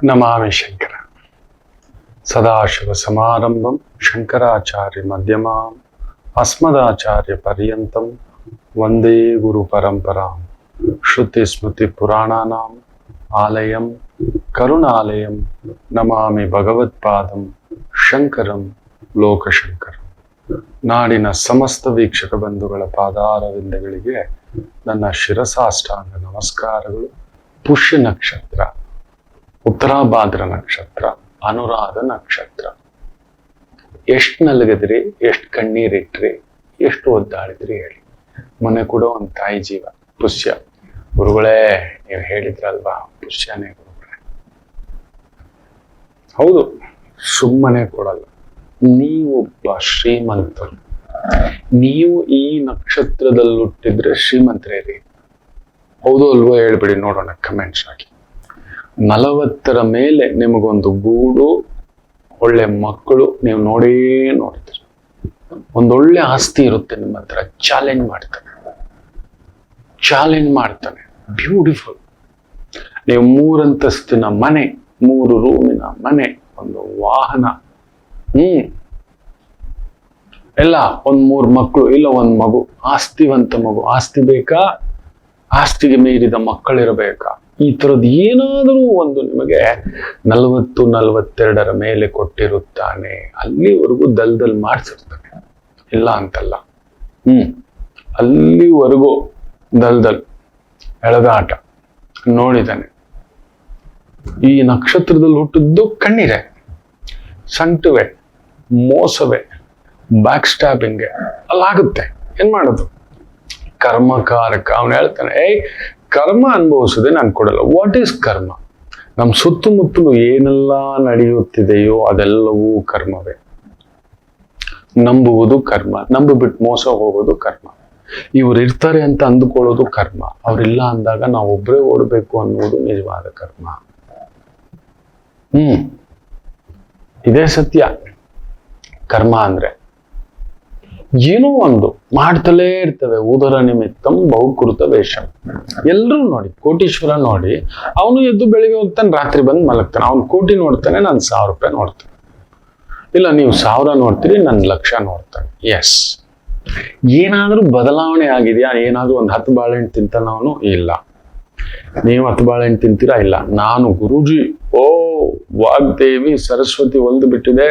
ನಮಾಮಿ ಶಂಕರ ಸದಾಶಿವ ಸಮಾರಂಭಂ ಶಂಕರಾಚಾರ್ಯ ಮಧ್ಯಮಾಂ ಅಸ್ಮದಾಚಾರ್ಯ ಪರ್ಯಂತಂ ವಂದೇ ಗುರು ಪರಂಪರಾಂ ಶ್ರುತಿ ಸ್ಮೃತಿ ಪುರಾಣಾನಾಂ ಆಲಯಂ ಕರುಣಾಲಯಂ ನಮಾಮಿ ಭಗವತ್ಪಾದಂ ಶಂಕರಂ ಲೋಕಶಂಕರಂ. ನಾಡಿನ ಸಮಸ್ತ ವೀಕ್ಷಕ ಬಂಧುಗಳ ಪಾದಾರವಿಂದಗಳಿಗೆ ನನ್ನ ಶಿರಸಾಷ್ಟಾಂಗ ನಮಸ್ಕಾರಗಳು. ಪುಷ್ಯ ನಕ್ಷತ್ರ, ಉತ್ತರಾಭಾದ್ರ ನಕ್ಷತ್ರ, ಅನುರಾಧ ನಕ್ಷತ್ರ. ಎಷ್ಟು ನಲಗದ್ರಿ, ಎಷ್ಟು ಕಣ್ಣೀರಿಟ್ರಿ, ಎಷ್ಟು ಒದ್ದಾಡಿದ್ರಿ ಹೇಳಿ. ಮೊನ್ನೆ ಕೂಡ ಒಂದು ತಾಯಿ ಜೀವ ಪುಷ್ಯ. ಗುರುಗಳೇ ನೀವು ಹೇಳಿದ್ರಲ್ವಾ ಪುಷ್ಯನೇ ಗುರುಗಳೇ. ಹೌದು, ಸುಮ್ಮನೆ ಕೊಡಲ್ಲ. ನೀವೊಬ್ಬ ಶ್ರೀಮಂತರು, ನೀವು ಈ ನಕ್ಷತ್ರದಲ್ಲಿ ಹುಟ್ಟಿದ್ರೆ ಶ್ರೀಮಂತರೇ ರೀ. ಹೌದು ಅಲ್ವೋ ಹೇಳ್ಬಿಡಿ ನೋಡೋಣ ಕಮೆಂಟ್ಸ್ ಹಾಕಿ. 40 ಮೇಲೆ ನಿಮಗೊಂದು ಗೂಡು, ಒಳ್ಳೆ ಮಕ್ಕಳು, ನೀವು ನೋಡ್ತೀರಿ. ಒಂದೊಳ್ಳೆ ಆಸ್ತಿ ಇರುತ್ತೆ ನಿಮ್ಮ ಹತ್ರ. ಚಾಲೆಂಜ್ ಮಾಡ್ತಾನೆ. ಬ್ಯೂಟಿಫುಲ್. ನೀವು 3 ಅಂತಸ್ತಿನ ಮನೆ, 3 ರೂಮಿನ ಮನೆ, ಒಂದು ವಾಹನ, ಎಲ್ಲ, 3 ಮಕ್ಕಳು, ಇಲ್ಲ 1 ಮಗು, ಆಸ್ತಿವಂತ ಮಗು. ಆಸ್ತಿ ಬೇಕಾ? ಆಸ್ತಿಗೆ ಮೀರಿದ ಮಕ್ಕಳಿರಬೇಕಾ? ಈ ತರದ್ದು ಏನಾದರೂ ಒಂದು ನಿಮಗೆ 40-42 ಮೇಲೆ ಕೊಟ್ಟಿರುತ್ತಾನೆ. ಅಲ್ಲಿವರೆಗೂ ದಲ್ದಲ್ ಮಾಡಿಸಿರ್ತಾನೆ, ಇಲ್ಲ ಅಂತಲ್ಲ. ಅಲ್ಲಿವರೆಗೂ ದಲ್ದಲ್ ಎಳೆದಾಟ ನೋಡಿದ್ದಾನೆ. ಈ ನಕ್ಷತ್ರದಲ್ಲಿ ಹುಟ್ಟಿದ್ದು ಕಣ್ಣಿರೆ, ಸಂಟುವೆ, ಮೋಸವೇ, ಬ್ಯಾಕ್ ಸ್ಟ್ಯಾಬಿಂಗ್ಗೆ ಅಲ್ಲಾಗುತ್ತೆ. ಏನ್ ಮಾಡೋದು? ಕರ್ಮಕಾರಕ. ಅವನು ಹೇಳ್ತಾನೆ, ಕರ್ಮ ಅನುಭವಿಸದೆ ನಾನು ಕೊಡಲ್ಲ. ವಾಟ್ ಈಸ್ ಕರ್ಮ? ನಮ್ಮ ಸುತ್ತಮುತ್ತಲು ಏನೆಲ್ಲ ನಡೆಯುತ್ತಿದೆಯೋ ಅದೆಲ್ಲವೂ ಕರ್ಮವೇ. ನಂಬುವುದು ಕರ್ಮ, ನಂಬಿಬಿಟ್ಟು ಮೋಸ ಹೋಗೋದು ಕರ್ಮ. ಇವ್ರು ಇರ್ತಾರೆ ಅಂತ ಅಂದುಕೊಳ್ಳೋದು ಕರ್ಮ, ಅವ್ರಿಲ್ಲ ಅಂದಾಗ ನಾವು ಒಬ್ಬರೇ ಓಡಬೇಕು ಅನ್ನೋದು ನಿಜವಾದ ಕರ್ಮ. ಇದೇ ಸತ್ಯ. ಕರ್ಮ ಅಂದ್ರೆ ಏನೋ ಒಂದು ಮಾಡ್ತಲೇ ಇರ್ತವೆ. ಉದರ ನಿಮಿತ್ತಂ ಬಹುಕೃತ ವೇಷಂ. ಎಲ್ರೂ ನೋಡಿ, ಕೋಟೀಶ್ವರ ನೋಡಿ, ಅವನು ಎದ್ದು ಬೆಳಿಗ್ಗೆ ಹೋಗ್ತಾನೆ, ರಾತ್ರಿ ಬಂದು ಮಲಗ್ತಾನೆ. ಅವ್ನು ಕೋಟಿ ನೋಡ್ತಾನೆ, ನಾನು 1000 ರೂಪಾಯಿ ನೋಡ್ತಾನೆ. ಇಲ್ಲ, ನೀವು 1000 ನೋಡ್ತೀರಿ, ನಾನು 1,00,000 ನೋಡ್ತಾನೆ. ಎಸ್, ಏನಾದ್ರೂ ಬದಲಾವಣೆ ಆಗಿದೆಯಾ? ಏನಾದ್ರೂ ಒಂದು 10 ಬಾಳೆಹಣ್ಣು ತಿಂತಾನ ಅವನು? ಇಲ್ಲ. ನೀವು 10 ಬಾಳೆಹಣ್ಣು ತಿಂತೀರಾ? ಇಲ್ಲ. ನಾನು ಗುರೂಜಿ, ವಾಗ್ದೇವಿ ಸರಸ್ವತಿ ಒಲ್ದು ಬಿಟ್ಟಿದೆ,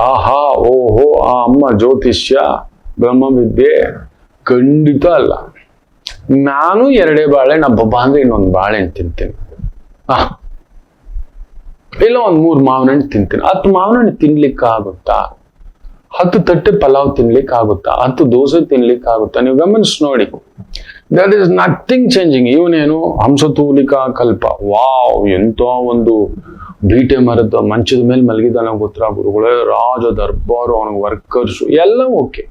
ಆಹಾ ಓಹೋ ಆ ಅಮ್ಮ ಜ್ಯೋತಿಷ್ಯ ಬ್ರಹ್ಮವಿದ್ಯೆ, ಖಂಡಿತ ಅಲ್ಲ. ನಾನು 2 ಬಾಳೆಹಣ್ಣು, ಹಬ್ಬ ಅಂದ್ರೆ ಇನ್ನೊಂದು ಬಾಳೆಹಣ್ಣು ತಿಂತೀನಿ. ಇಲ್ಲ, 1 3 ಮಾವಿನ ಹಣ್ಣು ತಿಂತೀನಿ. 10 ಮಾವಿನ ಹಣ್ಣು ತಿನ್ಲಿಕ್ಕಾಗುತ್ತಾ? 10 ತಟ್ಟೆ ಪಲಾವ್ ತಿನ್ಲಿಕ್ಕಾಗುತ್ತಾ? 10 ದೋಸೆ ತಿನ್ಲಿಕ್ಕಾಗುತ್ತಾ? ನೀವು ಗಮನಿಸಿ ನೋಡಿ. That is nothing changing. ಇವನೇನು ಹಂಸತೂಲಿಕಾ ಕಲ್ಪ. ವಾವ್, ಎಂತ ಒಂದು ಬೀಟೆ ಮರದ ಮಂಚದ ಮೇಲೆ ಮಲಗಿದಾನ ಗೊತ್ತಾ ಗುರುಗಳೇ. ರಾಜ ದರ್ಬಾರು, ಅವನಿಗೆ ವರ್ಕರ್ಸು ಎಲ್ಲ ಓಕೆ.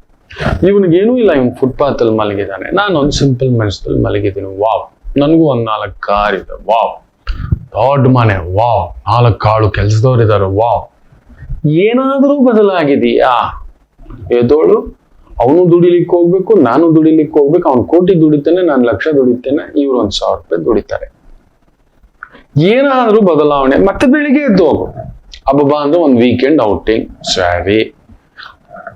ಇವನಿಗೇನೂ ಇಲ್ಲ, ಇವನ್ ಫುಟ್ಪಾತ್ ಅಲ್ಲಿ ಮಲಗಿದಾನೆ. ನಾನೊಂದು ಸಿಂಪಲ್ ಮನಸ್ಸಲ್ಲಿ ಮಲಗಿದ್ದೀನಿ. ವಾವ್, ನನಗೂ 1 4 ಕಾರ್ ಇದೆ. ವಾವ್, ದೊಡ್ಡ ಮನೆ. ವಾವ್, 4 ಕಾಳು ಕೆಲ್ಸದವ್ರಿದ್ದಾರೆ. ವಾವ್. ಏನಾದ್ರೂ ಬದಲಾಗಿದೆಯಾ? ಎದೋಳು, ಅವನು ದುಡಿಲಿಕ್ಕೆ ಹೋಗ್ಬೇಕು, ನಾನು ದುಡಿಲಿಕ್ಕೆ ಹೋಗ್ಬೇಕು. ಅವ್ನು ಕೋಟಿ ದುಡಿತಾನೆ, ನಾನು 1,00,000 ದುಡಿತೇನೆ, ಇವ್ರು 1,000 ರೂಪಾಯಿ ದುಡಿತಾರೆ. ಏನಾದ್ರೂ ಬದಲಾವಣೆ. ಮತ್ತೆ ಬೆಳಿಗ್ಗೆ ಎದ್ದು ಹೋಗು. ಹಬ್ಬಬ್ಬಾ ಅಂದ್ರೆ ಒಂದು ವೀಕೆಂಡ್ ಔಟಿಂಗ್, ಸರಿ.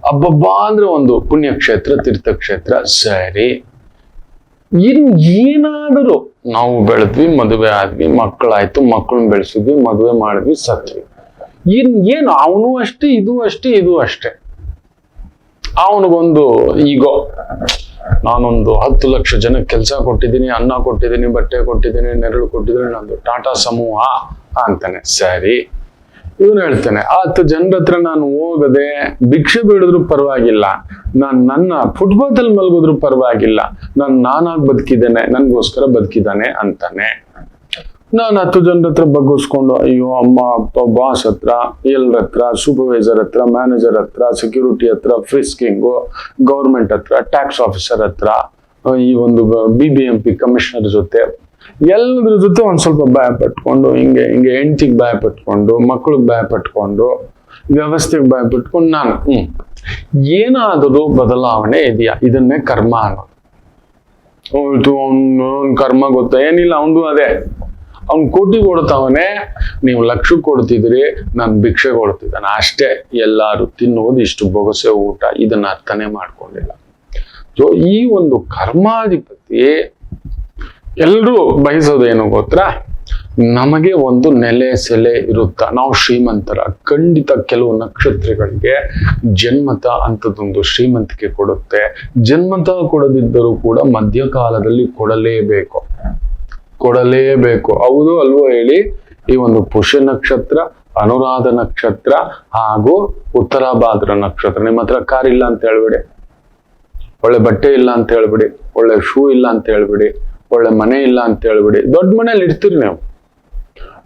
ಹಬ್ಬಬ್ಬಾ ಅಂದ್ರೆ ಒಂದು ಪುಣ್ಯಕ್ಷೇತ್ರ, ತೀರ್ಥಕ್ಷೇತ್ರ, ಸರಿ. ಏನಾದರೂ ನಾವು ಬೆಳೆದ್ವಿ, ಮದುವೆ ಆದ್ವಿ, ಮಕ್ಕಳಾಯ್ತು, ಮಕ್ಕಳನ್ನ ಬೆಳೆಸಿದ್ವಿ, ಮದುವೆ ಮಾಡಿದ್ವಿ, ಸತ್ವಿ. ಏನು ಅವನು ಅಷ್ಟೇ, ಇದು ಅಷ್ಟೇ, ಇದು ಅಷ್ಟೇ. ಅವನಿಗೊಂದು ಈಗೋ, ನಾನೊಂದು 10 ಲಕ್ಷ ಜನಕ್ಕೆ ಕೆಲಸ ಕೊಟ್ಟಿದ್ದೀನಿ, ಅನ್ನ ಕೊಟ್ಟಿದ್ದೀನಿ, ಬಟ್ಟೆ ಕೊಟ್ಟಿದ್ದೀನಿ, ನೆರಳು ಕೊಟ್ಟಿದ್ದೀನಿ, ನಂದು ಟಾಟಾ ಸಮೂಹ ಅಂತಾನೆ. ಸರಿ. ಇವನು ಹೇಳ್ತಾನೆ, 10 ಜನರ ಹತ್ರ ನಾನು ಹೋಗದೆ ಭಿಕ್ಷೆ ಬೇಡಿದ್ರು ಪರವಾಗಿಲ್ಲ, ನನ್ನ ಫುಟ್ಪಾತ್ ಅಲ್ಲಿ ಮಲಗಿದ್ರು ಪರವಾಗಿಲ್ಲ, ನಾನಾಗಿ ಬದುಕಿದ್ದೇನೆ, ನನ್ಗೋಸ್ಕರ ಬದುಕಿದ್ದಾನೆ ಅಂತಾನೆ. ನಾನು 10 ಜನರ ಹತ್ರ ಬಗ್ಗಿಸ್ಕೊಂಡು, ಅಯ್ಯೋ ಅಮ್ಮ ಅಪ್ಪ, ಬಾಸ್ ಹತ್ರ, ಎಲ್ಲರ ಹತ್ರ, ಸೂಪರ್ವೈಸರ್ ಹತ್ರ, ಮ್ಯಾನೇಜರ್ ಹತ್ರ, ಸೆಕ್ಯೂರಿಟಿ ಹತ್ರ, ಫ್ರಿಸ್ಕಿಂಗು, ಗೌರ್ಮೆಂಟ್ ಹತ್ರ, ಟ್ಯಾಕ್ಸ್ ಆಫೀಸರ್ ಹತ್ರ, ಈ ಒಂದು BBMP ಕಮಿಷನರ್ ಜೊತೆ, ಎಲ್ಲದ್ರ ಜೊತೆ ಒಂದ್ ಸ್ವಲ್ಪ ಭಯ ಪಟ್ಕೊಂಡು, ಹಿಂಗೆ ಹೆಂಡತಿಗೆ ಭಯ ಪಟ್ಕೊಂಡು, ಮಕ್ಕಳಿಗೆ ಭಯ ಪಟ್ಕೊಂಡು, ವ್ಯವಸ್ಥೆಗೆ ಭಯ ಪಟ್ಕೊಂಡು ನಾನು ಏನಾದರೂ ಬದಲಾವಣೆ ಇದೆಯಾ? ಇದನ್ನೇ ಕರ್ಮ ಅನ್ನೋದು. ಹೋಯ್ತು, ಅವ್ನ ಕರ್ಮ ಗೊತ್ತಾ? ಏನಿಲ್ಲ, ಅವನು ಅದೇ ಅವ್ನು ಕೋಟಿ ಕೊಡ್ತಾವನೆ, ನೀವು ಲಕ್ಷ ಕೊಡ್ತಿದ್ರಿ, ನಾನು ಭಿಕ್ಷೆ ಕೊಡ್ತಿದ್ದಾನೆ ಅಷ್ಟೇ. ಎಲ್ಲಾರು ತಿನ್ನುವುದು ಇಷ್ಟು ಬೊಗಸೆ ಊಟ, ಇದನ್ನ ಅರ್ಥನೇ ಮಾಡ್ಕೊಂಡಿಲ್ಲ. ಸೊ ಈ ಒಂದು ಕರ್ಮಾಧಿಪತಿ ಎಲ್ರೂ ಬಯಸೋದೇನು ಗೊತ್ತಾ, ನಮಗೆ ಒಂದು ನೆಲೆ ಸೆಲೆ ಇರುತ್ತಾ, ನಾವು ಶ್ರೀಮಂತರ. ಖಂಡಿತ ಕೆಲವು ನಕ್ಷತ್ರಗಳಿಗೆ ಜನ್ಮತ ಅಂತದೊಂದು ಶ್ರೀಮಂತಿಕೆ ಕೊಡುತ್ತೆ. ಜನ್ಮತ ಕೊಡದಿದ್ದರೂ ಕೂಡ ಮಧ್ಯಕಾಲದಲ್ಲಿ ಕೊಡಲೇಬೇಕು. ಹೌದು ಅಲ್ವೋ ಹೇಳಿ? ಈ ಒಂದು ಪುಷ್ಯ ನಕ್ಷತ್ರ, ಅನುರಾಧ ನಕ್ಷತ್ರ ಹಾಗೂ ಉತ್ತರಾಭಾದ್ರ ನಕ್ಷತ್ರ. ನಿಮ್ಮ ಹತ್ರ ಕಾರ್ ಇಲ್ಲ ಅಂತ ಹೇಳ್ಬಿಡಿ, ಒಳ್ಳೆ ಬಟ್ಟೆ ಇಲ್ಲ ಅಂತ ಹೇಳ್ಬಿಡಿ, ಒಳ್ಳೆ ಶೂ ಇಲ್ಲ ಅಂತ ಹೇಳ್ಬಿಡಿ, ಒಳ್ಳೆ ಮನೆ ಇಲ್ಲ ಅಂತ ಹೇಳ್ಬಿಡಿ. ದೊಡ್ಡ ಮನೇಲಿ ಇರ್ತೀರಿ ನೀವು.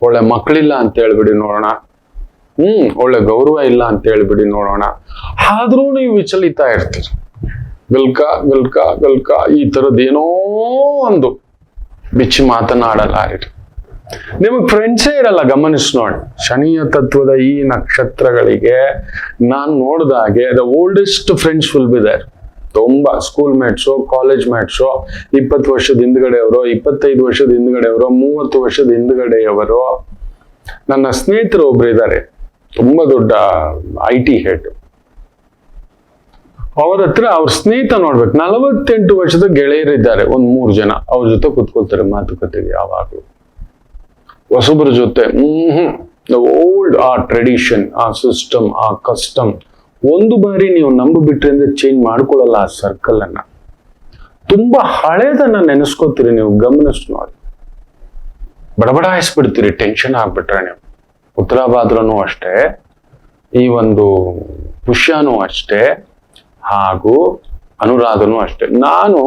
ಒಳ್ಳೆ ಮಕ್ಕಳಿಲ್ಲ ಅಂತ ಹೇಳ್ಬಿಡಿ ನೋಡೋಣ. ಒಳ್ಳೆ ಗೌರವ ಇಲ್ಲ ಅಂತ ಹೇಳ್ಬಿಡಿ ನೋಡೋಣ. ಆದ್ರೂ ನೀವು ವಿಚಲಿತ ಇರ್ತೀರಿ. ಗಲ್ಕ ಈ ತರದ್ದೇನೋ ಒಂದು ಬಿಚ್ಚಿ ಮಾತನಾಡಲ್ಲ ಇರಿ. ನಿಮಗ್ ಫ್ರೆಂಡ್ಸೇ ಇರಲ್ಲ. ಗಮನಿಸಿ ನೋಡಿ, ಶನಿಯ ತತ್ವದ ಈ ನಕ್ಷತ್ರಗಳಿಗೆ ನಾನು ನೋಡಿದಾಗೆ the oldest friends will be there. ತುಂಬಾ ಸ್ಕೂಲ್ ಮೇಟ್ಸು, ಕಾಲೇಜ್ ಮೇಟ್ಸು, 20 ವರ್ಷದ ಹಿಂದ್ಗಡೆಯವರು, 25 ವರ್ಷದ ಹಿಂದ್ಗಡೆಯವರು, 30 ವರ್ಷದ ಹಿಂದ್ಗಡೆಯವರು. ನನ್ನ ಸ್ನೇಹಿತರು ಒಬ್ರು ಇದ್ದಾರೆ, ತುಂಬಾ ದೊಡ್ಡ IT ಹೆಡ್. ಅವ್ರ ಹತ್ರ ಅವ್ರ ಸ್ನೇಹಿತ ನೋಡ್ಬೇಕು, 48 ವರ್ಷದ ಗೆಳೆಯರಿದ್ದಾರೆ, ಒಂದ್ 3 ಜನ. ಅವ್ರ ಜೊತೆ ಕುತ್ಕೊಳ್ತಾರೆ ಮಾತುಕತೆಗೆ ಯಾವಾಗ್ಲೂ. ಹೊಸಬ್ರ ಜೊತೆ ಓಲ್ಡ್ ಆ ಟ್ರೆಡಿಷನ್, ಆ ಸಿಸ್ಟಮ್, ಆ ಕಸ್ಟಮ್ ಒಂದು ಬಾರಿ ನೀವು ನಂಬಿಬಿಟ್ರೆ ಅಂದ್ರೆ ಚೇಂಜ್ ಮಾಡ್ಕೊಳ್ಳಲ್ಲ ಆ ಸರ್ಕಲ್ ಅನ್ನ. ತುಂಬಾ ಹಳೇದನ್ನ ನೆನೆಸ್ಕೋತೀರಿ ನೀವು. ಗಮನಿಸ್ ನೋಡಿ, ಬಡಬಡಾಯಿಸ್ಬಿಡ್ತೀರಿ ಟೆನ್ಷನ್ ಆಗ್ಬಿಟ್ರೆ ನೀವು. ಉತ್ತರಾಭಾದ್ರನೂ ಅಷ್ಟೇ, ಈ ಒಂದು ಪುಷ್ಯನೂ ಅಷ್ಟೇ, ಹಾಗೂ ಅನುರಾಧನೂ ಅಷ್ಟೇ. ನಾನು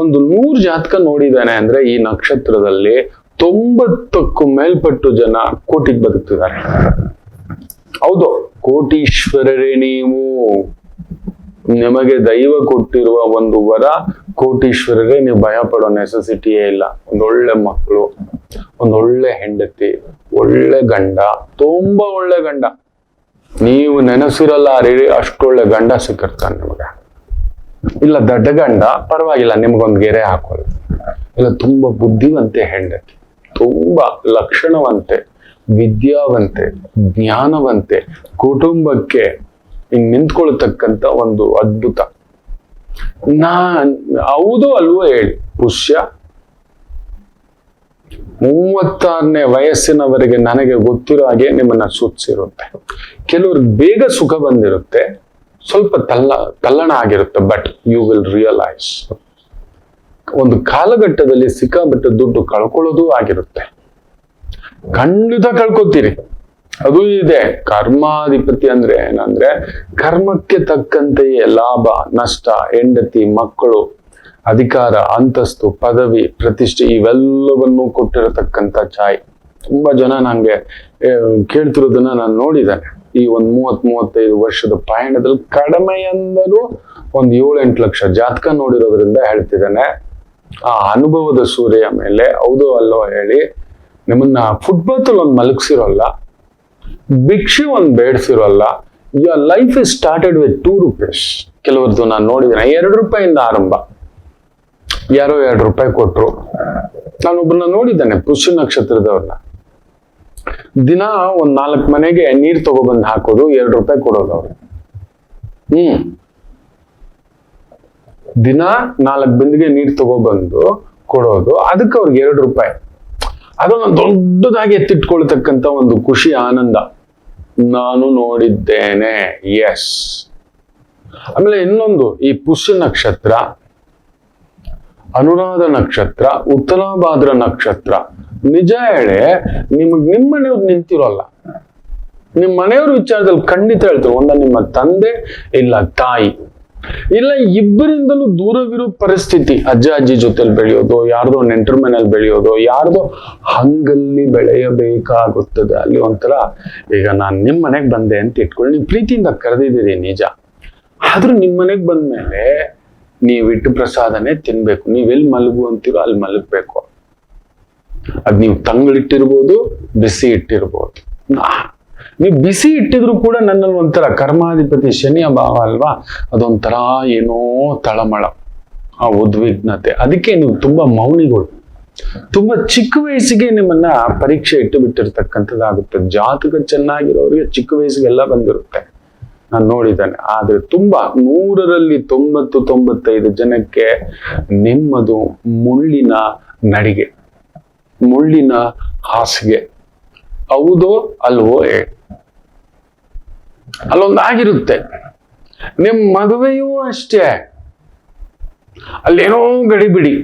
ಒಂದು 100 ಜಾತಕ ನೋಡಿದ್ದೇನೆ ಅಂದ್ರೆ ಈ ನಕ್ಷತ್ರದಲ್ಲಿ 90ಕ್ಕೂ ಮೇಲ್ಪಟ್ಟು ಜನ ಕೋಟಿಗೆ ಬದುಕ್ತಿದ್ದಾರೆ. ಹೌದು, ಕೋಟೀಶ್ವರರೇ ನೀವು. ನಿಮಗೆ ದೈವ ಕೊಟ್ಟಿರುವ ಒಂದು ವರ ಕೋಟೀಶ್ವರರೇ. ನೀವು ಭಯ ಪಡೋ ನೆಸೆಸಿಟಿಯೇ ಇಲ್ಲ. ಒಂದೊಳ್ಳೆ ಮಕ್ಕಳು, ಒಂದೊಳ್ಳೆ ಹೆಂಡತಿ, ಒಳ್ಳೆ ಗಂಡ, ತುಂಬಾ ಒಳ್ಳೆ ಗಂಡ. ನೀವು ನೆನೆಸಿರಲ್ಲ ಅಷ್ಟೊಳ್ಳೆ ಗಂಡ ಸಿಕ್ಕಿರ್ತಾನೆ ನಿಮಗೆ. ಇಲ್ಲ ದಡ್ಡ ಗಂಡ ಪರವಾಗಿಲ್ಲ, ನಿಮ್ಗೊಂದು ಗೆರೆ ಹಾಕೋಲ್ಲ. ಇಲ್ಲ ತುಂಬಾ ಬುದ್ಧಿವಂತೆ ಹೆಂಡತಿ, ತುಂಬಾ ಲಕ್ಷಣವಂತೆ, ವಿದ್ಯಾವಂತೆ, ಜ್ಞಾನವಂತೆ, ಕುಟುಂಬಕ್ಕೆ ನಿಂತ್ಕೊಳ್ತಕ್ಕಂತ ಒಂದು ಅದ್ಭುತ. ಹೌದು ಅಲ್ವೋ ಹೇಳಿ? ಪುಷ್ಯ 36ನೇ ವಯಸ್ಸಿನವರೆಗೆ ನನಗೆ ಗೊತ್ತಿರೋ ಹಾಗೆ ನಿಮ್ಮನ್ನ ಸುತ್ತಿರುತ್ತೆ. ಕೆಲವ್ರಿಗೆ ಬೇಗ ಸುಖ ಬಂದಿರುತ್ತೆ, ಸ್ವಲ್ಪ ತಲ್ಲಣ ಆಗಿರುತ್ತೆ. ಬಟ್ ಯು ವಿಲ್ ರಿಯಲೈಸ್ ಒಂದು ಕಾಲಘಟ್ಟದಲ್ಲಿ ಸಿಕ್ಕಾಬಿಟ್ಟು ದುಡ್ಡು ಕಳ್ಕೊಳ್ಳೋದು ಆಗಿರುತ್ತೆ. ಖಂಡಿತ ಕಳ್ಕೊತೀರಿ. ಅದು ಇದೆ. ಕರ್ಮಾಧಿಪತಿ ಅಂದ್ರೆ ಏನಂದ್ರೆ ಕರ್ಮಕ್ಕೆ ತಕ್ಕಂತೆಯೇ ಲಾಭ, ನಷ್ಟ, ಹೆಂಡತಿ, ಮಕ್ಕಳು, ಅಧಿಕಾರ, ಅಂತಸ್ತು, ಪದವಿ, ಪ್ರತಿಷ್ಠೆ ಇವೆಲ್ಲವನ್ನೂ ಕೊಟ್ಟಿರತಕ್ಕಂತ ಛಾಯ್. ತುಂಬಾ ಜನ ನಂಗೆ ಕೇಳ್ತಿರೋದನ್ನ ನಾನು ನೋಡಿದ್ದೇನೆ. ಈ ಒಂದು 30-35 ವರ್ಷದ ಪಯಣದಲ್ಲಿ ಕಡಿಮೆ ಅಂದರೂ ಒಂದು 7-8 ಲಕ್ಷ ಜಾತಕ ನೋಡಿರೋದ್ರಿಂದ ಹೇಳ್ತಿದ್ದೇನೆ. ಆ ಅನುಭವದ ಸೂರ್ಯ ಮೇಲೆ ಹೌದು ಅಲ್ಲೋ ಹೇಳಿ, ನಿಮ್ಮನ್ನ ಫುಟ್ಪಾತ್ ಅಲ್ಲಿ ಒಂದು ಮಲಗಿಸಿರೋಲ್ಲ, ಭಿಕ್ಷೆ ಒಂದು ಬೇಡ್ಸಿರೋಲ್ಲ. Your life is started with 2 rupees. ಕೆಲವರದ್ದು ನಾನು ನೋಡಿದ್ದೇನೆ 2 ರೂಪಾಯಿಂದ ಆರಂಭ. ಯಾರೋ 2 ರೂಪಾಯಿ ಕೊಟ್ರು. ನಾನೊಬ್ಬರನ್ನ ನೋಡಿದ್ದೇನೆ, ಪುಷ್ಯ ನಕ್ಷತ್ರದವ್ರನ್ನ. ದಿನ ಒಂದ್ 4 ಮನೆಗೆ ನೀರ್ ತಗೊಬಂದ್ ಹಾಕೋದು, 2 ರೂಪಾಯಿ ಕೊಡೋದು ಅವ್ರು. ದಿನ 4 ಬಿಂದಿಗೆ ನೀರ್ ತಗೊಬಂದು ಕೊಡೋದು, ಅದಕ್ಕೆ ಅವ್ರಿಗೆ 2 ರೂಪಾಯಿ. ಅದನ್ನ ದೊಡ್ಡದಾಗಿ ಎತ್ತಿಟ್ಕೊಳ್ತಕ್ಕಂತ ಒಂದು ಖುಷಿ, ಆನಂದ ನಾನು ನೋಡಿದ್ದೇನೆ. ಎಸ್. ಆಮೇಲೆ ಇನ್ನೊಂದು, ಈ ಪುಷ್ಯ ನಕ್ಷತ್ರ, ಅನುರಾಧ ನಕ್ಷತ್ರ, ಉತ್ತರಾಭಾದ್ರ ನಕ್ಷತ್ರ, ನಿಜ ಹೇಳಿ ನಿಮ್ಮ ಮನೆಯವ್ರು ನಿಂತಿರೋಲ್ಲ. ನಿಮ್ಮ ಮನೆಯವ್ರ ವಿಚಾರದಲ್ಲಿ ಖಂಡಿತ ಹೇಳ್ತಾರೆ. ಒಂದ ನಿಮ್ಮ ತಂದೆ, ಇಲ್ಲ ತಾಯಿ, ಇಲ್ಲ ಇಬ್ಬರಿಂದಲೂ ದೂರವಿರೋ ಪರಿಸ್ಥಿತಿ. ಅಜ್ಜ ಅಜ್ಜಿ ಜೊತೆಲಿ ಬೆಳೆಯೋದು, ಯಾರ್ದೋ ನೆಂಟರ ಮನೇಲಿ ಬೆಳೆಯೋದು, ಯಾರ್ದೋ ಹಂಗಲ್ಲಿ ಬೆಳೆಯಬೇಕಾಗುತ್ತದೆ. ಅಲ್ಲಿ ಒಂಥರ, ಈಗ ನಾನು ನಿಮ್ ಮನೆಗ್ ಬಂದೆ ಅಂತ ಇಟ್ಕೊಳ್ಳಿ, ನೀವು ಪ್ರೀತಿಯಿಂದ ಕರೆದಿದ್ದೀರಿ ನಿಜ. ಆದ್ರೂ ನಿಮ್ ಮನೆಗ್ ಬಂದ್ಮೇಲೆ ನೀವ್ ಇಟ್ಟು ಪ್ರಸಾದನೇ ತಿನ್ಬೇಕು. ನೀವೆಲ್ಲಿ ಮಲಗು ಅಂತೀರೋ ಅಲ್ಲಿ ಮಲಗ್ಬೇಕು. ಅದ್ ನೀವು ತಂಗಳಿಟ್ಟಿರ್ಬೋದು, ಬಿಸಿ ಇಟ್ಟಿರ್ಬೋದು. ನೀವು ಬಿಸಿ ಇಟ್ಟಿದ್ರು ಕೂಡ ನನ್ನಲ್ಲಿ ಒಂಥರ ಕರ್ಮಾಧಿಪತಿ ಶನಿಯ ಭಾವ ಅಲ್ವಾ, ಅದೊಂಥರ ಏನೋ ತಳಮಳ, ಆ ಉದ್ವಿಗ್ನತೆ. ಅದಕ್ಕೆ ನೀವು ತುಂಬಾ ಮೌನಿಗಳು. ತುಂಬಾ ಚಿಕ್ಕ ವಯಸ್ಸಿಗೆ ನಿಮ್ಮನ್ನ ಪರೀಕ್ಷೆ ಇಟ್ಟು ಬಿಟ್ಟಿರ್ತಕ್ಕಂಥದ್ದಾಗುತ್ತೆ. ಜಾತಕ ಚೆನ್ನಾಗಿರೋರಿಗೆ ಚಿಕ್ಕ ವಯಸ್ಸಿಗೆಲ್ಲ ಬಂದಿರುತ್ತೆ, ನಾನು ನೋಡಿದ್ದೇನೆ. ಆದ್ರೆ ತುಂಬಾ 100ರಲ್ಲಿ 90-95 ಜನಕ್ಕೆ ನಿಮ್ಮದು ಮುಳ್ಳಿನ ನಡಿಗೆ, ಮುಳ್ಳಿನ ಹಾಸಿಗೆ. ಹೌದೋ ಅಲ್ವೋ ಅಲ್ಲೊಂದಾಗಿರುತ್ತೆ. ನಿಮ್ ಮದುವೆಯೂ ಅಷ್ಟೇ, ಅಲ್ಲೇನೋ ಗಡಿಬಿಡಿ.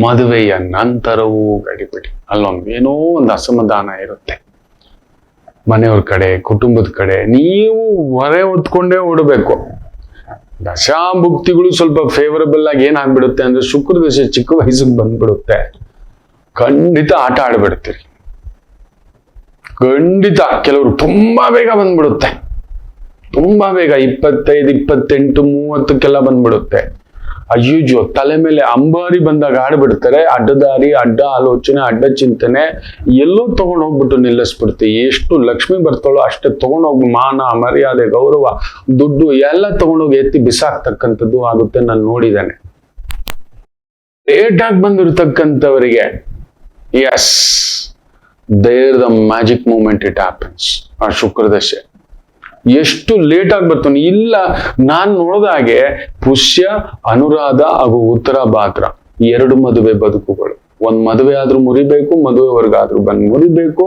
ಮದುವೆಯ ನಂತರವೂ ಗಡಿಬಿಡಿ, ಏನೋ ಒಂದು ಅಸಮಾಧಾನ ಇರುತ್ತೆ. ಮನೆಯವ್ರ ಕಡೆ, ಕುಟುಂಬದ ಕಡೆ ನೀವು ಹೊರೆ ಹೊತ್ಕೊಂಡೇ ಓಡಬೇಕು. ದಶಾಭುಕ್ತಿಗಳು ಸ್ವಲ್ಪ ಫೇವರಬಲ್ ಆಗಿ ಏನಾಗ್ಬಿಡುತ್ತೆ ಅಂದ್ರೆ ಶುಕ್ರ ದಶೆ ಚಿಕ್ಕ ವಯಸ್ಸಿಗೆ ಬಂದ್ಬಿಡುತ್ತೆ, ಖಂಡಿತ ಆಟ ಆಡ್ಬಿಡ್ತೀರಿ. ಖಂಡಿತ ಕೆಲವರು ತುಂಬಾ ಬೇಗ ಬಂದ್ಬಿಡುತ್ತೆ, ತುಂಬಾ ಬೇಗ 25, 28, 30ಕ್ಕೆಲ್ಲ ಬಂದ್ಬಿಡುತ್ತೆ. ಅಯ್ಯೋ, ತಲೆ ಮೇಲೆ ಅಂಬಾರಿ ಬಂದಾಗ ಆಡ್ಬಿಡ್ತಾರೆ. ಅಡ್ಡದಾರಿ, ಅಡ್ಡ ಆಲೋಚನೆ, ಅಡ್ಡ ಚಿಂತನೆ ಎಲ್ಲೋ ತಗೊಂಡ್ ಹೋಗ್ಬಿಟ್ಟು ನಿಲ್ಲಿಸ್ಬಿಡ್ತೀವಿ. ಎಷ್ಟು ಲಕ್ಷ್ಮಿ ಬರ್ತಾಳೋ ಅಷ್ಟೇ ತಗೊಂಡೋಗಿ ಮಾನ, ಮರ್ಯಾದೆ, ಗೌರವ, ದುಡ್ಡು ಎಲ್ಲ ತಗೊಂಡೋಗಿ ಎತ್ತಿ ಬಿಸಾಕ್ತಕ್ಕಂಥದ್ದು ಆಗುತ್ತೆ. ನಾನು ನೋಡಿದ್ದೇನೆ. ಲೇಟ್ ಆಗಿ ಬಂದಿರ್ತಕ್ಕಂಥವರಿಗೆ yes, there the magic moment it happens. ಆ ಶುಕ್ರದಶೆ ಎಷ್ಟು ಲೇಟ್ ಆಗಿ ಬರ್ತಾನೆ ಇಲ್ಲ. ನಾನ್ ನೋಡಿದಾಗೆ ಪುಷ್ಯ, ಅನುರಾಧ ಹಾಗೂ ಉತ್ತರ ಭಾದ್ರ 2 ಮದುವೆ ಬದುಕುಗಳು. ಒಂದ್ ಮದುವೆ ಆದ್ರೂ ಮುರಿಬೇಕು, ಮದುವೆವರೆಗಾದ್ರೂ ಬಂದು ಮುರಿಬೇಕು.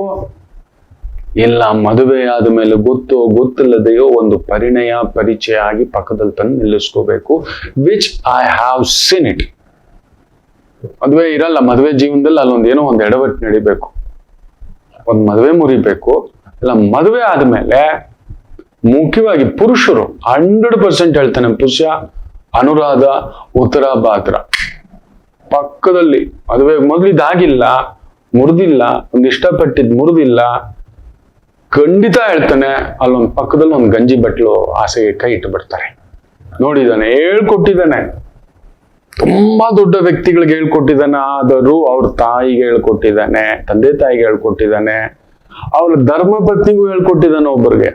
ಇಲ್ಲ ಮದುವೆ ಆದ ಮೇಲೆ ಗೊತ್ತಿಲ್ಲದೆಯೋ ಒಂದು ಪರಿಚಯ ಆಗಿ ಪಕ್ಕದಲ್ಲಿ ತಂದು ನಿಲ್ಲಿಸ್ಕೋಬೇಕು. Which I have seen it. ಮದುವೆ ಇರಲ್ಲ, ಮದುವೆ ಜೀವನದಲ್ಲಿ ಅಲ್ಲೊಂದೇನೋ ಒಂದು ಎಡವಟ್ಟು ನಡಿಬೇಕು, ಒಂದ್ ಮದುವೆ ಮುರಿಬೇಕು. ಇಲ್ಲ ಮದುವೆ ಆದ್ಮೇಲೆ ಮುಖ್ಯವಾಗಿ ಪುರುಷರು 100% ಹೇಳ್ತಾನೆ, ಪುಷ್ಯ, ಅನುರಾಧ, ಉತ್ತರ ಭಾದ್ರ ಪಕ್ಕದಲ್ಲಿ ಮದುವೆ ಮೊದಲಿದಾಗಿಲ್ಲ, ಮುರಿದಿಲ್ಲ, ಒಂದು ಇಷ್ಟಪಟ್ಟಿದ್ ಮುರಿದಿಲ್ಲ, ಖಂಡಿತ ಹೇಳ್ತಾನೆ ಅಲ್ಲೊಂದು ಪಕ್ಕದಲ್ಲಿ ಒಂದು ಗಂಜಿ ಬಟ್ಲು ಆಸೆಗೆ ಕೈ ಇಟ್ಟು ಬಿಡ್ತಾರೆ. ನೋಡಿದಾನೆ, ಹೇಳ್ಕೊಟ್ಟಿದ್ದಾನೆ, ತುಂಬಾ ದೊಡ್ಡ ವ್ಯಕ್ತಿಗಳಿಗೆ ಹೇಳ್ಕೊಟ್ಟಿದ್ದಾನೆ. ಆದರೂ ಅವ್ರ ತಾಯಿಗೆ ಹೇಳ್ಕೊಟ್ಟಿದ್ದಾನೆ, ತಂದೆ ತಾಯಿಗೆ ಹೇಳ್ಕೊಟ್ಟಿದ್ದಾನೆ, ಅವ್ರ ಧರ್ಮ ಪತ್ನಿಗೂ ಹೇಳ್ಕೊಟ್ಟಿದ್ದಾನೆ. ಒಬ್ಬರಿಗೆ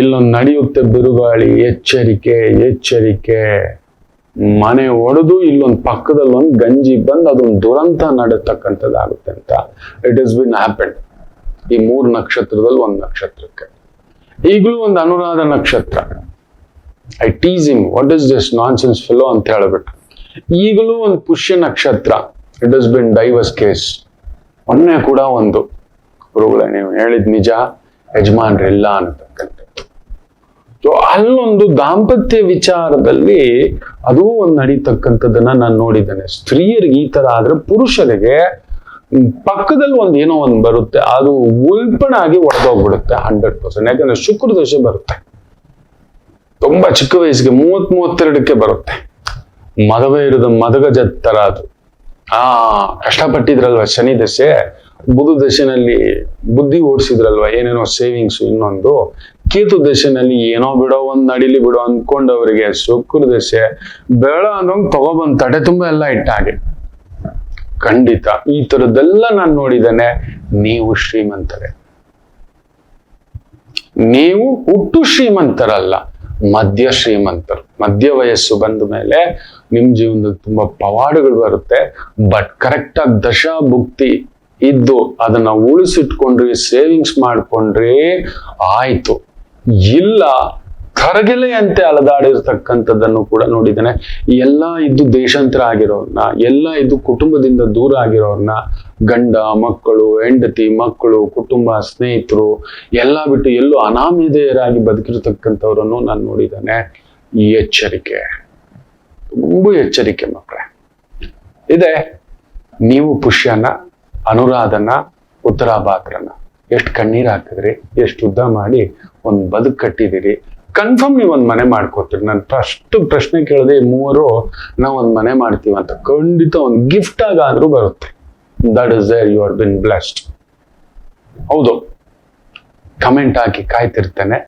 ಇಲ್ಲೊಂದು ನಡೆಯುತ್ತೆ ಬಿರುಗಾಳಿ, ಎಚ್ಚರಿಕೆ ಎಚ್ಚರಿಕೆ, ಮನೆ ಒಡೆದು ಇಲ್ಲೊಂದು ಪಕ್ಕದಲ್ಲಿ ಒಂದು ಗಂಜಿ ಬಂದು ಅದೊಂದು ದುರಂತ ನಡತಕ್ಕಂಥದ್ದಾಗುತ್ತೆ ಅಂತ. It is been happened. ಈ 3 ನಕ್ಷತ್ರದಲ್ಲಿ ಒಂದು ನಕ್ಷತ್ರಕ್ಕೆ. ಈಗಲೂ ಒಂದು ಅನುರಾಧ ನಕ್ಷತ್ರ. I tease him, what is this nonsense fellow ಅಂತ ಹೇಳ್ಬಿಟ್ಟು. ಈಗಲೂ ಒಂದು ಪುಷ್ಯ ನಕ್ಷತ್ರ. It is been divorce case. ಮೊನ್ನೆ ಕೂಡ ಒಂದು, ಗುರುಗಳೇ ನೀವು ಹೇಳಿದ್ ನಿಜ, ಯಜಮಾನ್ರಿಲ್ಲ ಅನ್ನತಕ್ಕಂಥದ್ದು. ಸೊ ಅಲ್ಲೊಂದು ದಾಂಪತ್ಯ ವಿಚಾರದಲ್ಲಿ ಅದು ಒಂದು ನಡೀತಕ್ಕಂಥದ್ದನ್ನ ನಾನು ನೋಡಿದ್ದೇನೆ. ಸ್ತ್ರೀಯರಿಗೆ ಈ ತರ ಆದ್ರೆ ಪುರುಷರಿಗೆ ಪಕ್ಕದಲ್ಲಿ ಏನೋ ಒಂದು ಬರುತ್ತೆ, ಅದು ಉಲ್ಪಣಾಗಿ ಒಡೆದೋಗ್ಬಿಡುತ್ತೆ 100%. ಯಾಕಂದ್ರೆ ಶುಕ್ರ ದಶೆ ಬರುತ್ತೆ ತುಂಬಾ ಚಿಕ್ಕ ವಯಸ್ಸಿಗೆ, 30-32ಕ್ಕೆ ಬರುತ್ತೆ. ಮದುವೆ ಇರೋದು ಮದಗಜ ತರ ಅದು. ಕಷ್ಟಪಟ್ಟಿದ್ರಲ್ವ ಶನಿ ದಶೆ, ಬುಧ ದಶೆನಲ್ಲಿ ಬುದ್ಧಿ ಓಡಿಸಿದ್ರಲ್ವ, ಏನೇನೋ ಸೇವಿಂಗ್ಸ್, ಇನ್ನೊಂದು ಕೇತು ದಶೆನಲ್ಲಿ ಏನೋ ಬಿಡೋ ಒಂದ್ ನಡಿಲಿ ಬಿಡೋ ಅಂದ್ಕೊಂಡವರಿಗೆ ಶುಕ್ರ ದಶೆ ಬೇಡ ಅನ್ನೋಂಗ್ ತಗೊಬಂದ್ ತಡೆ ತುಂಬಾ ಎಲ್ಲ ಇಟ್ಟಾಗೆ. ಖಂಡಿತ ಈ ತರದ್ದೆಲ್ಲ ನಾನು ನೋಡಿದ್ದೇನೆ. ನೀವು ಶ್ರೀಮಂತರೇ, ನೀವು ಹುಟ್ಟು ಶ್ರೀಮಂತರಲ್ಲ, ಮಧ್ಯ ಶ್ರೀಮಂತರು. ಮಧ್ಯ ವಯಸ್ಸು ಬಂದ ಮೇಲೆ ನಿಮ್ ಜೀವನದಲ್ಲಿ ತುಂಬಾ ಪವಾಡಗಳು ಬರುತ್ತೆ. ಬಟ್ ಕರೆಕ್ಟ್ ಆಗಿ ದಶಾ ಭುಕ್ತಿ ಇದ್ದು ಅದನ್ನ ಉಳಿಸಿಟ್ಕೊಂಡ್ರಿ, ಸೇವಿಂಗ್ಸ್ ಮಾಡ್ಕೊಂಡ್ರಿ ಆಯ್ತು. ಇಲ್ಲ ಕರಗಿಲೆಯಂತೆ ಅಲದಾಡಿರ್ತಕ್ಕಂಥದ್ದನ್ನು ಕೂಡ ನೋಡಿದ್ದೇನೆ. ಎಲ್ಲ ಇದ್ದು ದೇಶಾಂತರ ಆಗಿರೋರ್ನ, ಎಲ್ಲ ಇದ್ದು ಕುಟುಂಬದಿಂದ ದೂರ ಆಗಿರೋರ್ನ, ಗಂಡ ಮಕ್ಕಳು, ಹೆಂಡತಿ ಮಕ್ಕಳು, ಕುಟುಂಬ, ಸ್ನೇಹಿತರು ಎಲ್ಲ ಬಿಟ್ಟು ಎಲ್ಲೋ ಅನಾಮಧೇಯರಾಗಿ ಬದುಕಿರ್ತಕ್ಕಂಥವ್ರನ್ನು ನಾನು ನೋಡಿದ್ದೇನೆ. ಈ ಎಚ್ಚರಿಕೆ, ತುಂಬಾ ಎಚ್ಚರಿಕೆ ಮಕ್ಕಳೇ ಇದೆ. ನೀವು ಪುಷ್ಯನ, ಅನುರಾಧನ, ಉತ್ತರಾಭಾದ್ರನ ಎಷ್ಟು ಕಣ್ಣೀರ್ ಹಾಕಿದ್ರಿ, ಎಷ್ಟು ಯುದ್ಧ ಮಾಡಿ ಒಂದ್ ಬದುಕು ಕಟ್ಟಿದಿರಿ. ಕನ್ಫರ್ಮ್ ನೀವು ಒಂದ್ ಮನೆ ಮಾಡ್ಕೋತೀರಿ. ನಾನು ಫಸ್ಟ್ ಪ್ರಶ್ನೆ ಕೇಳದೆ, 3 ನಾವ್ ಒಂದ್ ಮನೆ ಮಾಡ್ತೀವಂತ. ಖಂಡಿತ ಒಂದ್ ಗಿಫ್ಟ್ ಆಗಾದ್ರೂ ಬರುತ್ತೆ. That is there, you are been blessed. ಹೌದು, ಕಮೆಂಟ್ ಹಾಕಿ ಕಾಯ್ತಿರ್ತೇನೆ.